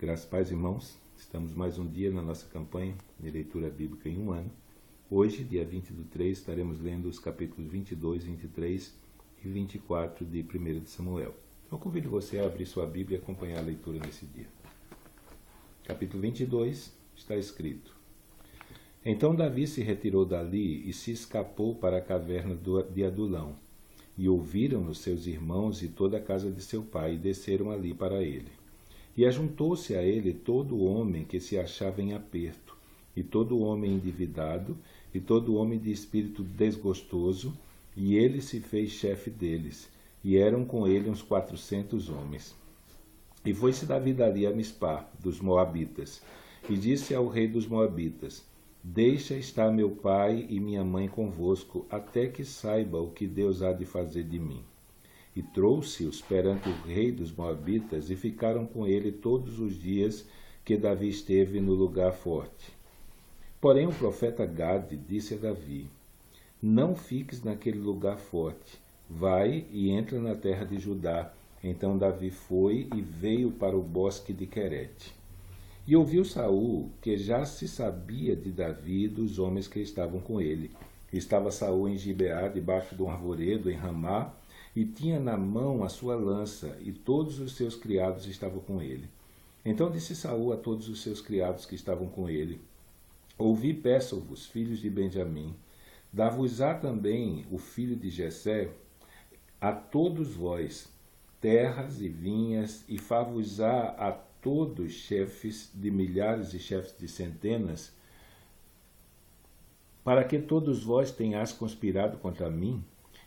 Graças, paz, irmãos. Estamos mais um dia na nossa campanha de leitura bíblica em um ano. Hoje, dia 20/3, estaremos lendo os capítulos 22, 23 e 24 de 1 de Samuel. Eu convido você a abrir sua Bíblia e acompanhar a leitura nesse dia. Capítulo 22 está escrito: Então Davi se retirou dali e se escapou para a caverna de Adulão. E ouviram-no seus irmãos e toda a casa de seu pai, e desceram ali para ele. E ajuntou-se a ele todo homem que se achava em aperto, e todo homem endividado, e todo homem de espírito desgostoso, e ele se fez chefe deles, e eram com ele uns 400 homens. E foi-se Davi dali a Mispá, dos Moabitas, e disse ao rei dos Moabitas: Deixa estar meu pai e minha mãe convosco, até que saiba o que Deus há de fazer de mim. E trouxe-os perante o rei dos Moabitas, e ficaram com ele todos os dias que Davi esteve no lugar forte. Porém o profeta Gade disse a Davi: Não fiques naquele lugar forte, vai e entra na terra de Judá. Então Davi foi e veio para o bosque de Querete. E ouviu Saul que já se sabia de Davi e dos homens que estavam com ele. Estava Saul em Gibeá, debaixo de um arvoredo, em Ramá, e tinha na mão a sua lança, e todos os seus criados estavam com ele. Então disse Saul a todos os seus criados que estavam com ele: Ouvi, peço-vos, filhos de Benjamim, dar-vos-á também o filho de Jessé, a todos vós, terras e vinhas, e far-vos-á a todos chefes de milhares e chefes de centenas, para que todos vós tenhais conspirado contra mim?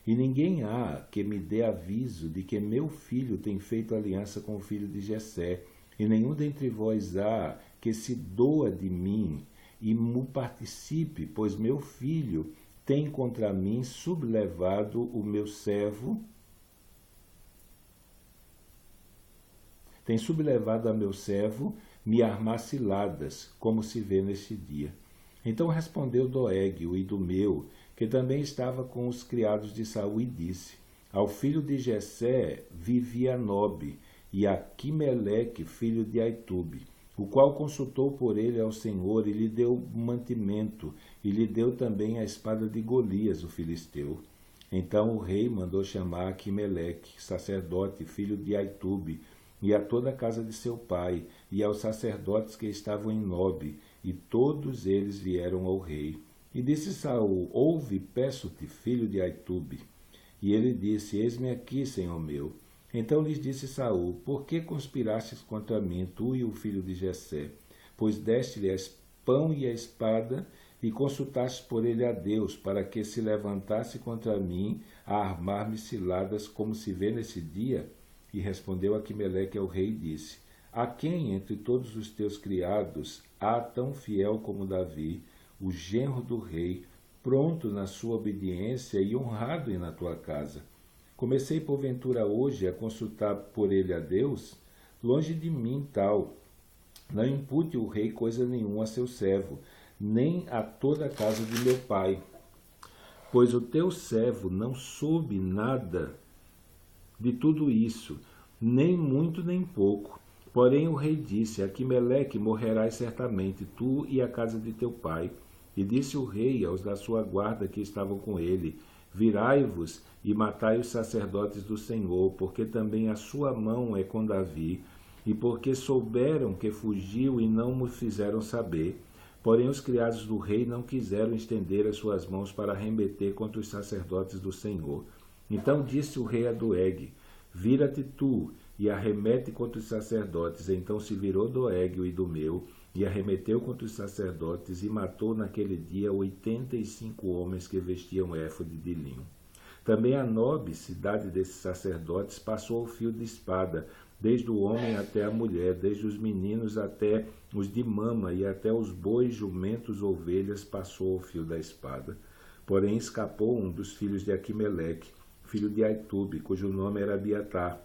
E ninguém há que me dê aviso de que meu filho tem feito aliança com o filho de Jessé, e nenhum dentre vós há que se doa de mim e me participe, pois meu filho tem contra mim sublevado o meu servo, tem sublevado a meu servo me armar ciladas, como se vê neste dia. Então respondeu Doeg, o idumeu, que também estava com os criados de Saul, e disse: Ao filho de Jessé vivia Nobe, e Aquimeleque, filho de Aitube, o qual consultou por ele ao Senhor, e lhe deu mantimento, e lhe deu também a espada de Golias, o filisteu. Então o rei mandou chamar Aquimeleque, sacerdote, filho de Aitube, e a toda a casa de seu pai, e aos sacerdotes que estavam em Nobe, e todos eles vieram ao rei. E disse Saul: Ouve, peço-te, filho de Aitube. E ele disse: Eis-me aqui, senhor meu. Então lhes disse Saul: Por que conspirastes contra mim, tu e o filho de Jessé? Pois deste-lhe pão e a espada, e consultaste por ele a Deus, para que se levantasse contra mim a armar-me ciladas, como se vê nesse dia? E respondeu Aquimeleque ao rei e disse: A quem entre todos os teus criados há tão fiel como Davi, o genro do rei, pronto na sua obediência e honrado na tua casa? Comecei porventura hoje a consultar por ele a Deus? Longe de mim tal. Não impute o rei coisa nenhuma a seu servo, nem a toda a casa de meu pai. Pois o teu servo não soube nada de tudo isso, nem muito nem pouco. Porém o rei disse: Aquimeleque morrerás certamente, tu e a casa de teu pai. E disse o rei aos da sua guarda que estavam com ele: Virai-vos e matai os sacerdotes do Senhor, porque também a sua mão é com Davi, e porque souberam que fugiu e não me fizeram saber. Porém os criados do rei não quiseram estender as suas mãos para arremeter contra os sacerdotes do Senhor. Então disse o rei a Doeg: Vira-te tu e arremete contra os sacerdotes. Então se virou Doeg, o idumeu, e arremeteu contra os sacerdotes, e matou naquele dia 85 homens que vestiam éfode de linho. Também a Nobe, cidade desses sacerdotes, passou ao fio de espada, desde o homem até a mulher, desde os meninos até os de mama, e até os bois, jumentos, ovelhas, passou ao fio da espada. Porém escapou um dos filhos de Aquimeleque, filho de Aitube, cujo nome era Abiatar,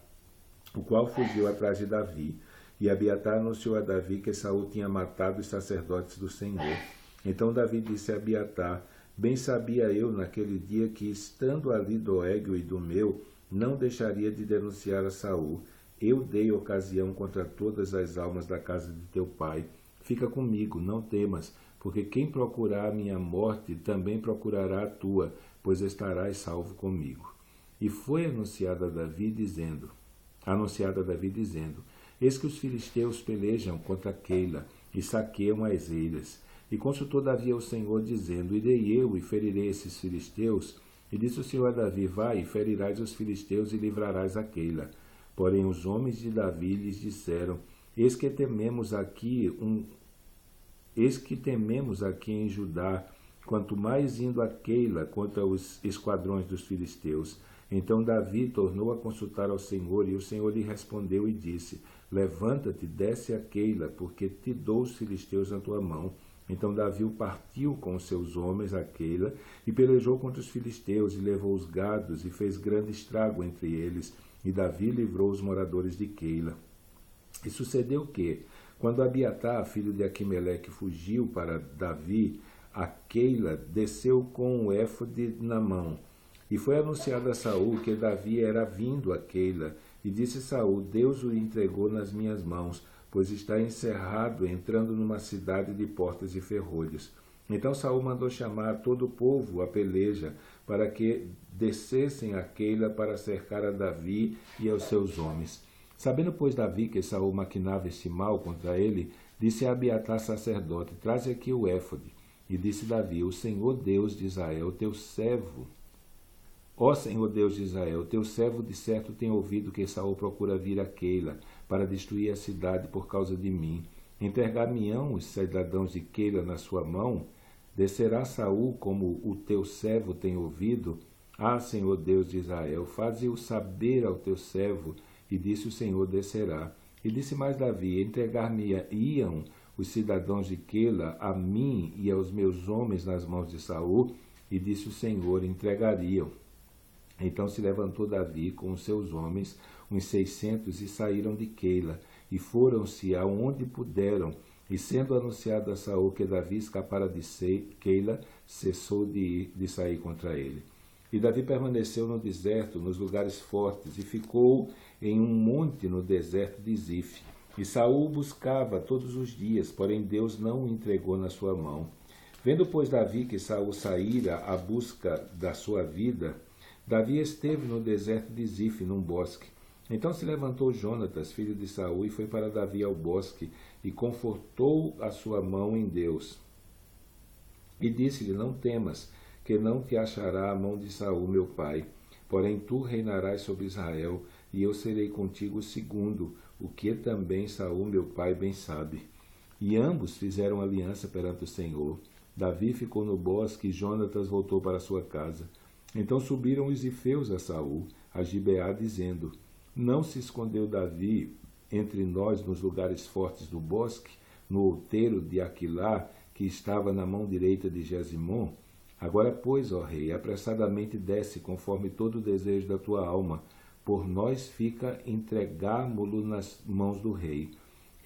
o qual fugiu atrás de Davi. E Abiatar anunciou a Davi que Saul tinha matado os sacerdotes do Senhor. Então Davi disse a Abiatar: Bem sabia eu naquele dia que, estando ali Doeg, o idumeu, não deixaria de denunciar a Saul. eu dei ocasião contra todas as almas da casa de teu pai. Fica comigo, não temas, porque quem procurar a minha morte também procurará a tua, pois estarás salvo comigo. E foi anunciada a Davi dizendo, eis que os filisteus pelejam contra Keila e saqueiam as eiras. E consultou Davi ao Senhor, dizendo, irei eu e ferirei esses filisteus? E disse o Senhor a Davi, vai e ferirás os filisteus e livrarás a Keila. Porém os homens de Davi lhes disseram, eis que tememos aqui em Judá, quanto mais indo a Keila contra os esquadrões dos filisteus. Então Davi tornou a consultar ao Senhor, e o Senhor lhe respondeu e disse, levanta-te, desce a Keila, porque te dou os filisteus na tua mão. Então Davi partiu com os seus homens a Keila, e pelejou contra os filisteus, e levou os gados, e fez grande estrago entre eles, e Davi livrou os moradores de Keila. E sucedeu que, quando Abiatar, filho de Aquimeleque, fugiu para Davi, a Keila desceu com o éfode na mão. E foi anunciado a Saul que Davi era vindo a Keila, e disse Saul, Deus o entregou nas minhas mãos, pois está encerrado, entrando numa cidade de portas e ferrolhos. Então Saul mandou chamar todo o povo à peleja, para que descessem a Keila para cercar a Davi e aos seus homens. Sabendo, pois, Davi que Saul maquinava este mal contra ele, disse a Abiatar sacerdote, traze aqui o éfode. E disse Davi, o Senhor Deus de Israel, teu servo, ó Senhor Deus de Israel, teu servo de certo tem ouvido que Saul procura vir a Keila, para destruir a cidade por causa de mim. Entregar-me-ão os cidadãos de Keila na sua mão? Descerá Saul como o teu servo tem ouvido? Ah, Senhor Deus de Israel, faze-o saber ao teu servo. E disse o Senhor, descerá. E disse mais Davi, entregar-me-iam os cidadãos de Keila a mim e aos meus homens nas mãos de Saul? E disse o Senhor, entregariam. Então se levantou Davi com os seus homens, uns 600, e saíram de Keila, e foram-se aonde puderam. E sendo anunciado a Saul que Davi escapara de Keila, cessou de sair contra ele. E Davi permaneceu no deserto, nos lugares fortes, e ficou em um monte no deserto de Zif. E Saul o buscava todos os dias, porém Deus não o entregou na sua mão. Vendo, pois, Davi que Saul saíra à busca da sua vida, Davi esteve no deserto de Zif, num bosque. Então se levantou Jonatas, filho de Saul, e foi para Davi ao bosque, e confortou a sua mão em Deus. E disse-lhe, não temas, que não te achará a mão de Saul, meu pai. Porém tu reinarás sobre Israel, e eu serei contigo segundo, o que também Saul, meu pai, bem sabe. E ambos fizeram aliança perante o Senhor. Davi ficou no bosque, e Jonatas voltou para sua casa. Então subiram os zifeus a Saul, a Gibeá, dizendo, não se escondeu Davi entre nós nos lugares fortes do bosque, no outeiro de Aquilá, que estava na mão direita de Gesimon? Agora, pois, ó rei, apressadamente desce, conforme todo o desejo da tua alma. Por nós fica entregámo-lo nas mãos do rei.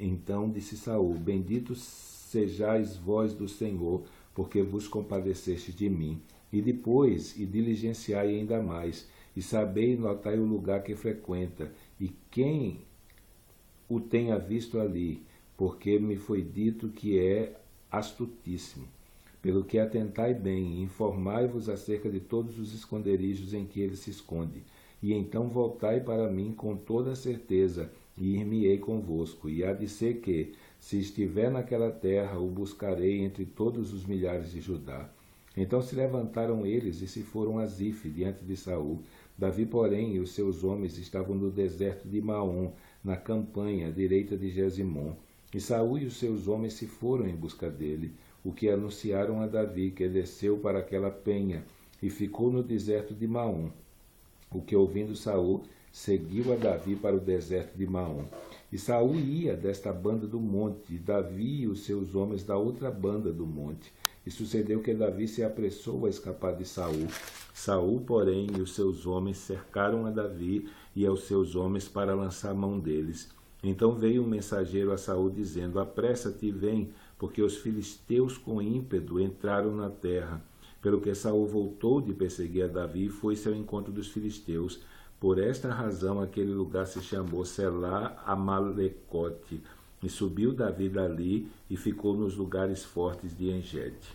Então disse Saul, bendito sejais vós do Senhor, porque vos compadecestes de mim. E depois, e diligenciai ainda mais, e sabei e notai o lugar que frequenta, e quem o tenha visto ali, porque me foi dito que é astutíssimo. Pelo que atentai bem, e informai-vos acerca de todos os esconderijos em que ele se esconde. E então voltai para mim com toda a certeza, e ir-me-ei convosco. E há de ser que, se estiver naquela terra, o buscarei entre todos os milhares de Judá. Então se levantaram eles e se foram a Zif, diante de Saul. Davi, porém, e os seus homens estavam no deserto de Maom, na campanha, à direita de Gesimon. E Saul e os seus homens se foram em busca dele, o que anunciaram a Davi, que desceu para aquela penha, e ficou no deserto de Maom. O que, ouvindo Saul, seguiu a Davi para o deserto de Maom. E Saul ia desta banda do monte, e Davi e os seus homens da outra banda do monte. E sucedeu que Davi se apressou a escapar de Saul. Saul, porém, e os seus homens cercaram a Davi e aos seus homens para lançar mão deles. Então veio um mensageiro a Saul, dizendo, apressa-te e vem, porque os filisteus com ímpeto entraram na terra. Pelo que Saul voltou de perseguir a Davi e foi-se ao encontro dos filisteus. Por esta razão aquele lugar se chamou Selá Amalecote. E subiu Davi dali e ficou nos lugares fortes de Engede.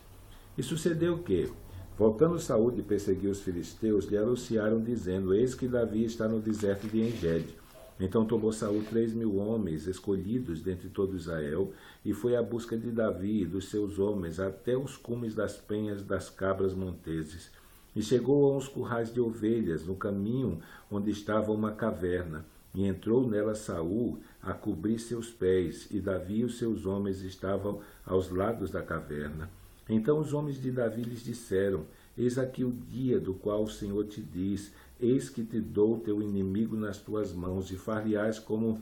E sucedeu que, voltando Saul de perseguir os filisteus, lhe anunciaram, dizendo: eis que Davi está no deserto de Engede. Então tomou Saul 3.000 homens escolhidos dentre todo Israel, e foi à busca de Davi e dos seus homens até os cumes das penhas das cabras monteses. E chegou a uns currais de ovelhas, no caminho onde estava uma caverna. E entrou nela Saul a cobrir seus pés, e Davi e os seus homens estavam aos lados da caverna. Então os homens de Davi lhes disseram: eis aqui o dia do qual o Senhor te diz: eis que te dou teu inimigo nas tuas mãos, e far-lhe-ás como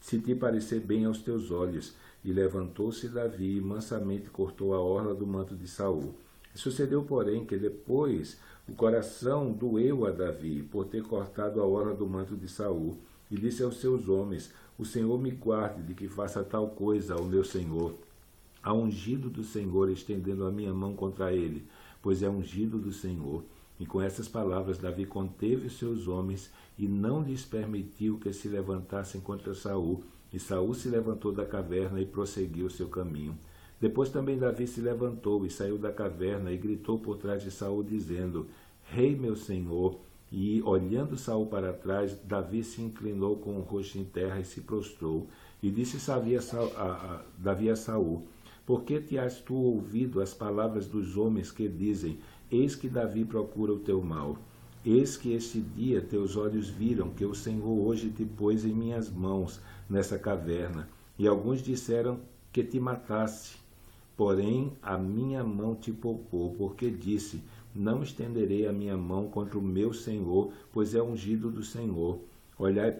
se te parecer bem aos teus olhos. E levantou-se Davi e mansamente cortou a orla do manto de Saul. E sucedeu, porém, que depois o coração doeu a Davi por ter cortado a orla do manto de Saul, e disse aos seus homens: o Senhor me guarde de que faça tal coisa ao meu senhor, a ungido do Senhor, estendendo a minha mão contra ele, pois é ungido do Senhor. E com essas palavras Davi conteve os seus homens e não lhes permitiu que se levantassem contra Saul. E Saul se levantou da caverna e prosseguiu o seu caminho. Depois também Davi se levantou e saiu da caverna e gritou por trás de Saul, dizendo: Rei meu senhor. E, olhando Saul para trás, Davi se inclinou com o rosto em terra e se prostrou. E disse Davi a Saul: Por que te has tu ouvido as palavras dos homens que dizem: Eis que Davi procura o teu mal? Eis que este dia teus olhos viram que o Senhor hoje te pôs em minhas mãos nessa caverna. E alguns disseram que te matasse. Porém, a minha mão te poupou, porque disse: Não estenderei a minha mão contra o meu Senhor, pois é ungido do Senhor. Olha,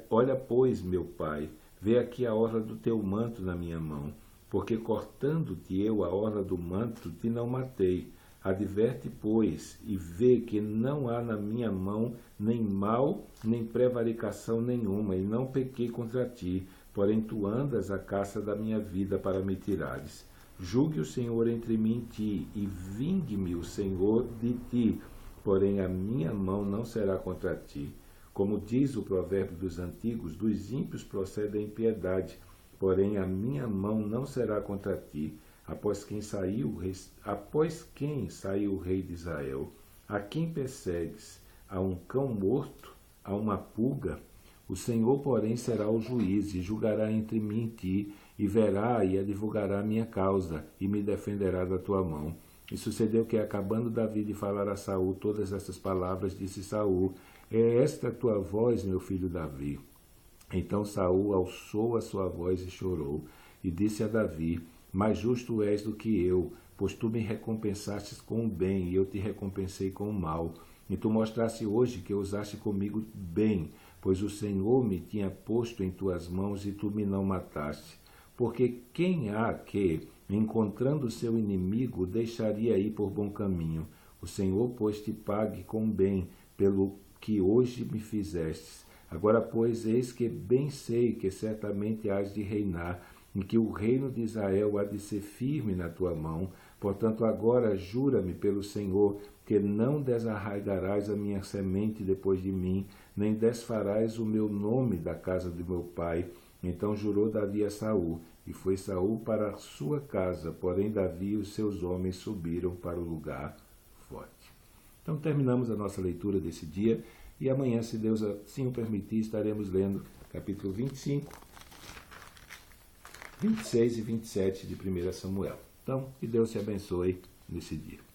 pois, meu pai, vê aqui a orla do teu manto na minha mão, porque cortando-te eu a orla do manto, te não matei. Adverte, pois, e vê que não há na minha mão nem mal, nem prevaricação nenhuma, e não pequei contra ti, porém tu andas à caça da minha vida para me tirares. Julgue o Senhor entre mim e ti, e vingue-me o Senhor de ti, porém a minha mão não será contra ti. Como diz o provérbio dos antigos, dos ímpios procede a impiedade, porém a minha mão não será contra ti. Após quem saiu o rei de Israel? A quem persegues? A um cão morto? A uma pulga? O Senhor, porém, será o juiz, e julgará entre mim e ti, e verá e advogará a minha causa, e me defenderá da tua mão. E sucedeu que, acabando Davi de falar a Saul todas estas palavras, disse Saul: É esta a tua voz, meu filho Davi? Então Saul alçou a sua voz e chorou, e disse a Davi: Mais justo és do que eu, pois tu me recompensastes com o bem, e eu te recompensei com o mal. E tu mostraste hoje que usaste comigo bem, pois o Senhor me tinha posto em tuas mãos, e tu me não mataste. Porque quem há que, encontrando seu inimigo, deixaria ir por bom caminho? O Senhor, pois, te pague com bem, pelo que hoje me fizestes. Agora, pois, eis que bem sei que certamente hás de reinar, em que o reino de Israel há de ser firme na tua mão. Portanto, agora jura-me pelo Senhor que não desarraigarás a minha semente depois de mim, nem desfarás o meu nome da casa de meu pai. Então jurou Davi a Saul, e foi Saul para a sua casa, porém Davi e os seus homens subiram para o lugar forte. Então terminamos a nossa leitura desse dia, e amanhã, se Deus assim o permitir, estaremos lendo capítulo 25, 26 e 27 de 1 Samuel. Então, que Deus te abençoe nesse dia.